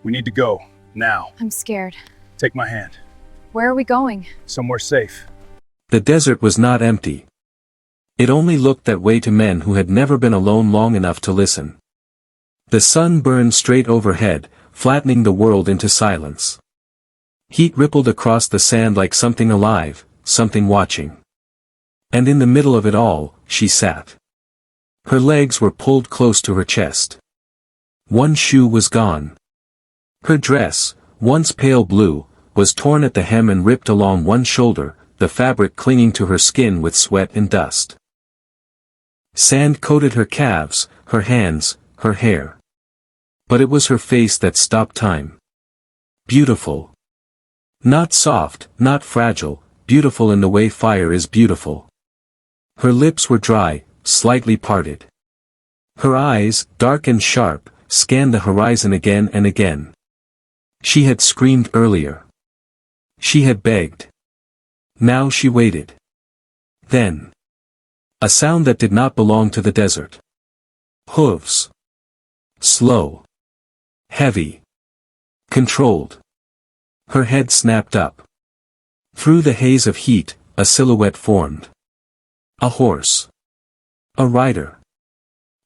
We need to go. Now. I'm scared. Take my hand. Where are we going? Somewhere safe. The desert was not empty. It only looked that way to men who had never been alone long enough to listen. The sun burned straight overhead, flattening the world into silence. Heat rippled across the sand like something alive, something watching. And in the middle of it all, she sat. Her legs were pulled close to her chest. One shoe was gone. Her dress, once pale blue, was torn at the hem and ripped along one shoulder, the fabric clinging to her skin with sweat and dust. Sand coated her calves, her hands, her hair. But it was her face that stopped time. Beautiful. Not soft, not fragile, beautiful in the way fire is beautiful. Her lips were dry, slightly parted. Her eyes, dark and sharp, scanned the horizon again and again. She had screamed earlier. She had begged. Now she waited. Then. A sound that did not belong to the desert. Hooves. Slow. Heavy. Controlled. Her head snapped up. Through the haze of heat, a silhouette formed. A horse. A rider.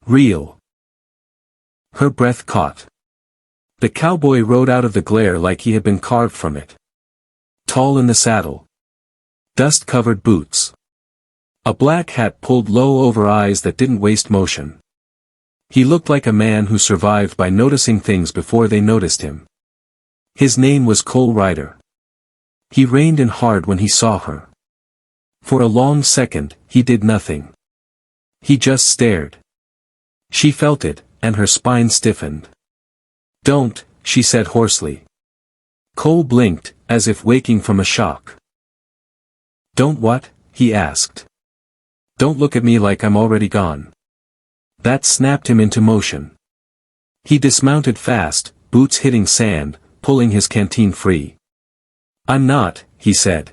Real. Her breath caught. The cowboy rode out of the glare like he had been carved from it. Tall in the saddle. Dust-covered boots. A black hat pulled low over eyes that didn't waste motion. He looked like a man who survived by noticing things before they noticed him. His name was Cole Rider. He reined in hard when he saw her. For a long second, he did nothing. He just stared. She felt it, and her spine stiffened. "Don't," she said hoarsely. Cole blinked, as if waking from a shock. "Don't what?" he asked. "Don't look at me like I'm already gone." That snapped him into motion. He dismounted fast, boots hitting sand, pulling his canteen free. "I'm not," he said.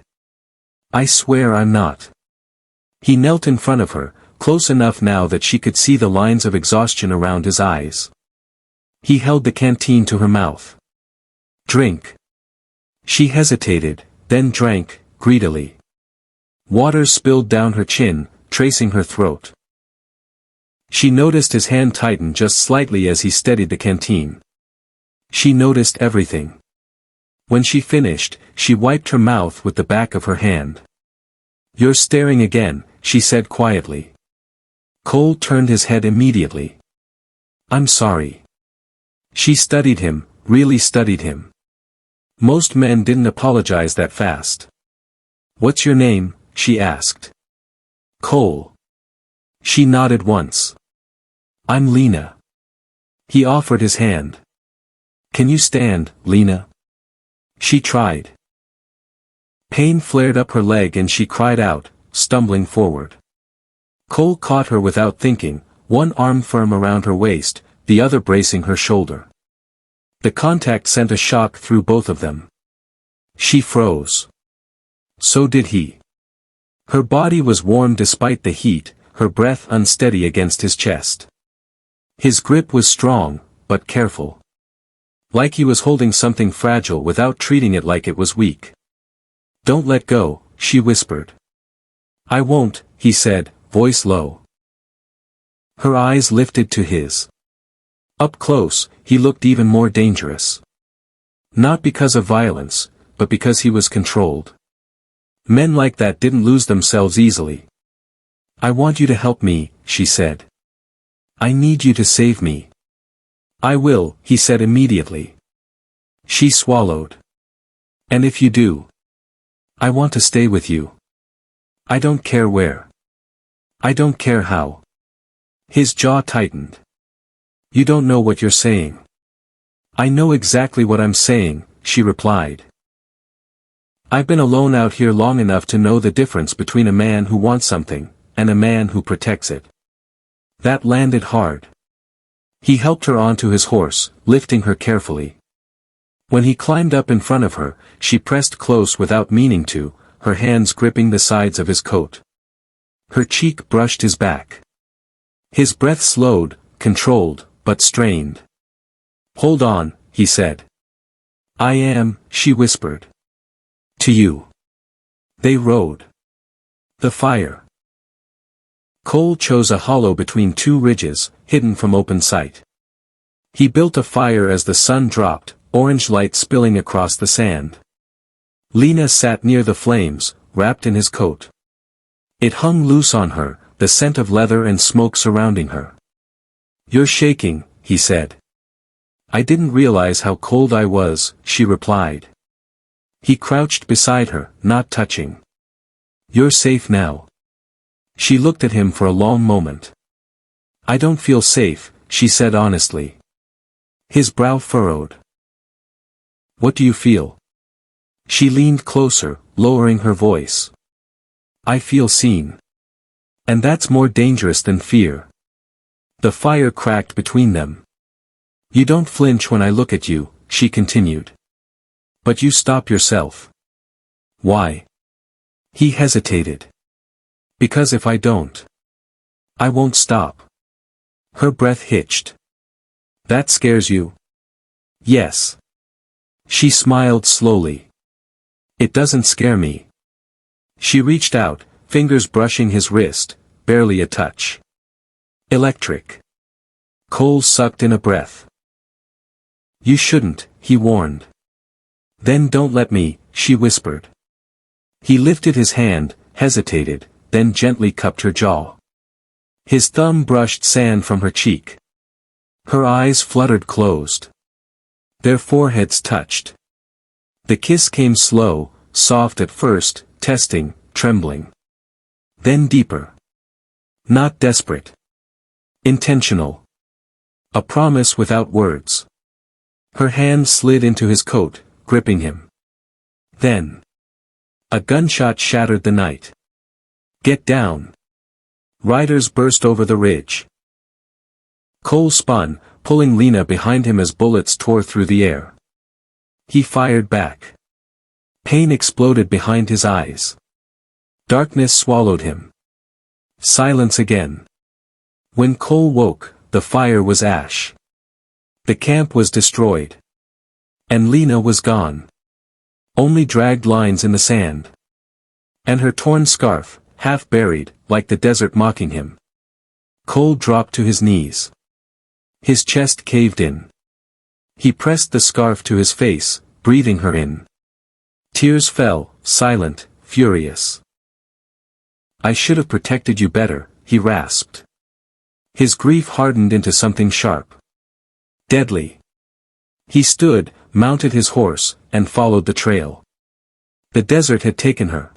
"I swear I'm not." He knelt in front of her, close enough now that she could see the lines of exhaustion around his eyes. He held the canteen to her mouth. "Drink." She hesitated, then drank, greedily. Water spilled down her chin, tracing her throat. She noticed his hand tighten just slightly as he steadied the canteen. She noticed everything. When she finished, she wiped her mouth with the back of her hand. "You're staring again," she said quietly. Cole turned his head immediately. "I'm sorry." She studied him, really studied him. Most men didn't apologize that fast. "What's your name?" she asked. "Cole." She nodded once. "I'm Lena." He offered his hand. "Can you stand, Lena?" She tried. Pain flared up her leg and she cried out, stumbling forward. Cole caught her without thinking, one arm firm around her waist, the other bracing her shoulder. The contact sent a shock through both of them. She froze. So did he. Her body was warm despite the heat, her breath unsteady against his chest. His grip was strong, but careful. Like he was holding something fragile without treating it like it was weak. "Don't let go," she whispered. "I won't," he said, voice low. Her eyes lifted to his. Up close, he looked even more dangerous. Not because of violence, but because he was controlled. Men like that didn't lose themselves easily. "I want you to help me," she said. "I need you to save me." "I will," he said immediately. She swallowed. "And if you do? I want to stay with you. I don't care where. I don't care how." His jaw tightened. "You don't know what you're saying." "I know exactly what I'm saying," she replied. "I've been alone out here long enough to know the difference between a man who wants something, and a man who protects it." That landed hard. He helped her onto his horse, lifting her carefully. When he climbed up in front of her, she pressed close without meaning to, her hands gripping the sides of his coat. Her cheek brushed his back. His breath slowed, controlled, but strained. "Hold on," he said. I am, she whispered. To you. They rode. The fire. Cole chose a hollow between two ridges, hidden from open sight. He built a fire as the sun dropped, orange light spilling across the sand. Lena sat near the flames, wrapped in his coat. It hung loose on her, the scent of leather and smoke surrounding her. You're shaking, he said. I didn't realize how cold I was, she replied. He crouched beside her, not touching. You're safe now. She looked at him for a long moment. I don't feel safe, she said honestly. His brow furrowed. What do you feel? She leaned closer, lowering her voice. I feel seen. And that's more dangerous than fear. The fire cracked between them. You don't flinch when I look at you, she continued. But you stop yourself. Why? He hesitated. Because if I don't, I won't stop. Her breath hitched. That scares you? Yes. She smiled slowly. It doesn't scare me. She reached out, fingers brushing his wrist, barely a touch. Electric. Cole sucked in a breath. You shouldn't, he warned. Then don't let me, she whispered. He lifted his hand, hesitated, then gently cupped her jaw. His thumb brushed sand from her cheek. Her eyes fluttered closed. Their foreheads touched. The kiss came slow, soft at first, testing, trembling. Then deeper. Not desperate. Intentional. A promise without words. Her hand slid into his coat, gripping him. Then. A gunshot shattered the night. Get down. Riders burst over the ridge. Cole spun, pulling Lena behind him as bullets tore through the air. He fired back. Pain exploded behind his eyes. Darkness swallowed him. Silence again. When Cole woke, the fire was ash. The camp was destroyed. And Lena was gone. Only dragged lines in the sand. And her torn scarf, half buried, like the desert mocking him. Cole dropped to his knees. His chest caved in. He pressed the scarf to his face, breathing her in. Tears fell, silent, furious. I should have protected you better, he rasped. His grief hardened into something sharp. Deadly. He stood, mounted his horse, and followed the trail. The desert had taken her.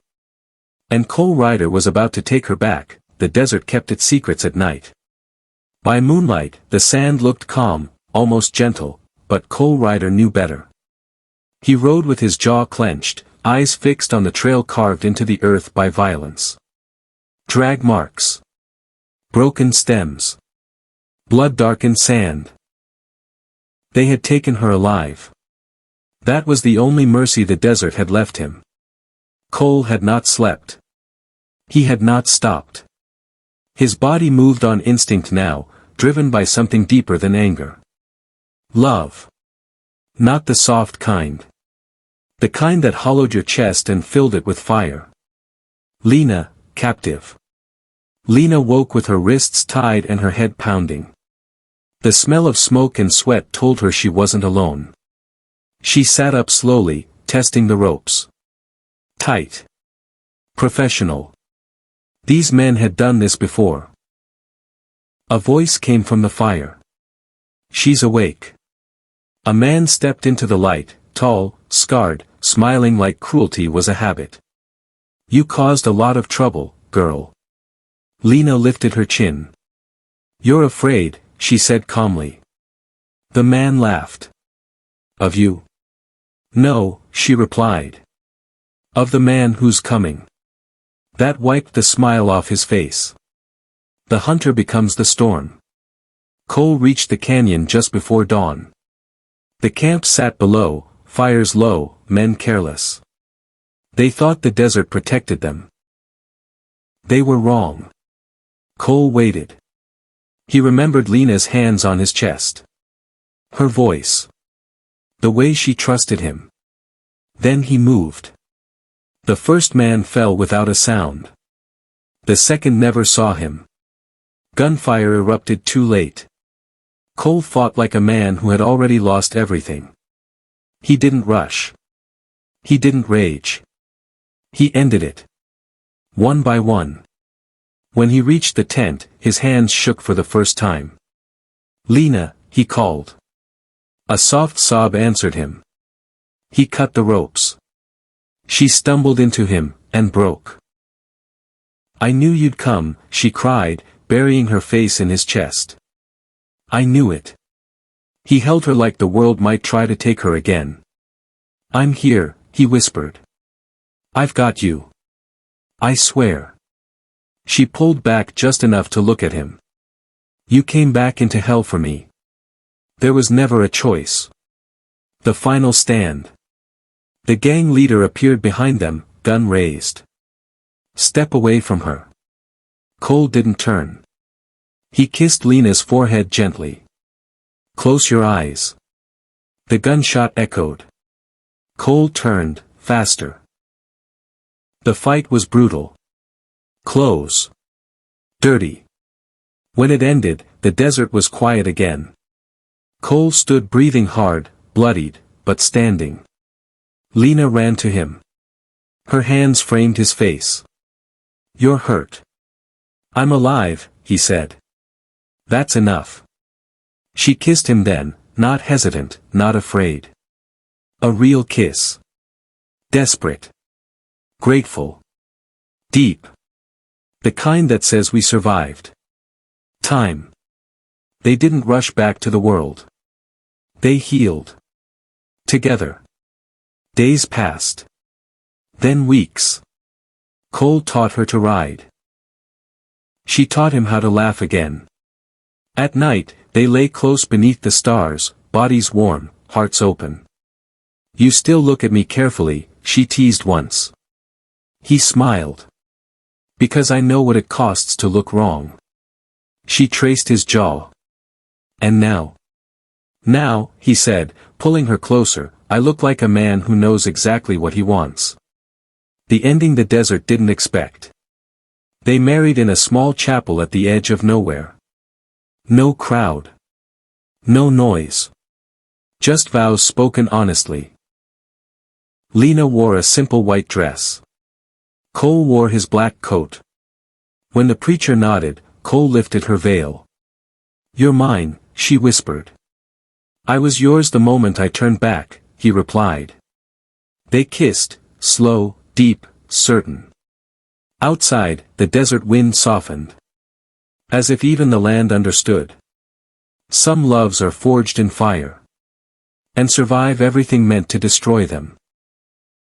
And Cole Ryder was about to take her back. The desert kept its secrets at night. By moonlight, the sand looked calm, almost gentle, but Cole Ryder knew better. He rode with his jaw clenched, eyes fixed on the trail carved into the earth by violence. Drag marks. Broken stems. Blood-darkened sand. They had taken her alive. That was the only mercy the desert had left him. Cole had not slept. He had not stopped. His body moved on instinct now, driven by something deeper than anger. Love. Not the soft kind. The kind that hollowed your chest and filled it with fire. Lena, captive. Lena woke with her wrists tied and her head pounding. The smell of smoke and sweat told her she wasn't alone. She sat up slowly, testing the ropes. Tight. Professional. These men had done this before. A voice came from the fire. She's awake. A man stepped into the light, tall, scarred, smiling like cruelty was a habit. You caused a lot of trouble, girl. Lena lifted her chin. You're afraid, she said calmly. The man laughed. Of you? No, she replied. Of the man who's coming. That wiped the smile off his face. The hunter becomes the storm. Cole reached the canyon just before dawn. The camp sat below, fires low, men careless. They thought the desert protected them. They were wrong. Cole waited. He remembered Lena's hands on his chest. Her voice. The way she trusted him. Then he moved. The first man fell without a sound. The second never saw him. Gunfire erupted too late. Cole fought like a man who had already lost everything. He didn't rush. He didn't rage. He ended it. One by one. When he reached the tent, his hands shook for the first time. "Lena," he called. A soft sob answered him. He cut the ropes. She stumbled into him, and broke. "I knew you'd come," she cried, burying her face in his chest. "I knew it." He held her like the world might try to take her again. "I'm here," he whispered. "I've got you. I swear." She pulled back just enough to look at him. "You came back into hell for me. There was never a choice." The final stand. The gang leader appeared behind them, gun raised. "Step away from her." Cole didn't turn. He kissed Lena's forehead gently. "Close your eyes." The gunshot echoed. Cole turned, faster. The fight was brutal. Close. Dirty. When it ended, the desert was quiet again. Cole stood breathing hard, bloodied, but standing. Lena ran to him. Her hands framed his face. "You're hurt." "I'm alive," he said. "That's enough." She kissed him then, not hesitant, not afraid. A real kiss. Desperate. Grateful. Deep. The kind that says we survived. Time. They didn't rush back to the world. They healed. Together. Days passed. Then weeks. Cole taught her to ride. She taught him how to laugh again. At night, they lay close beneath the stars, bodies warm, hearts open. "You still look at me carefully," she teased once. He smiled. "Because I know what it costs to look wrong." She traced his jaw. "And now?" "Now," he said, pulling her closer, "I look like a man who knows exactly what he wants." The ending the desert didn't expect. They married in a small chapel at the edge of nowhere. No crowd. No noise. Just vows spoken honestly. Lena wore a simple white dress. Cole wore his black coat. When the preacher nodded, Cole lifted her veil. "You're mine," she whispered. "I was yours the moment I turned back," he replied. They kissed, slow, deep, certain. Outside, the desert wind softened. As if even the land understood. Some loves are forged in fire. And survive everything meant to destroy them.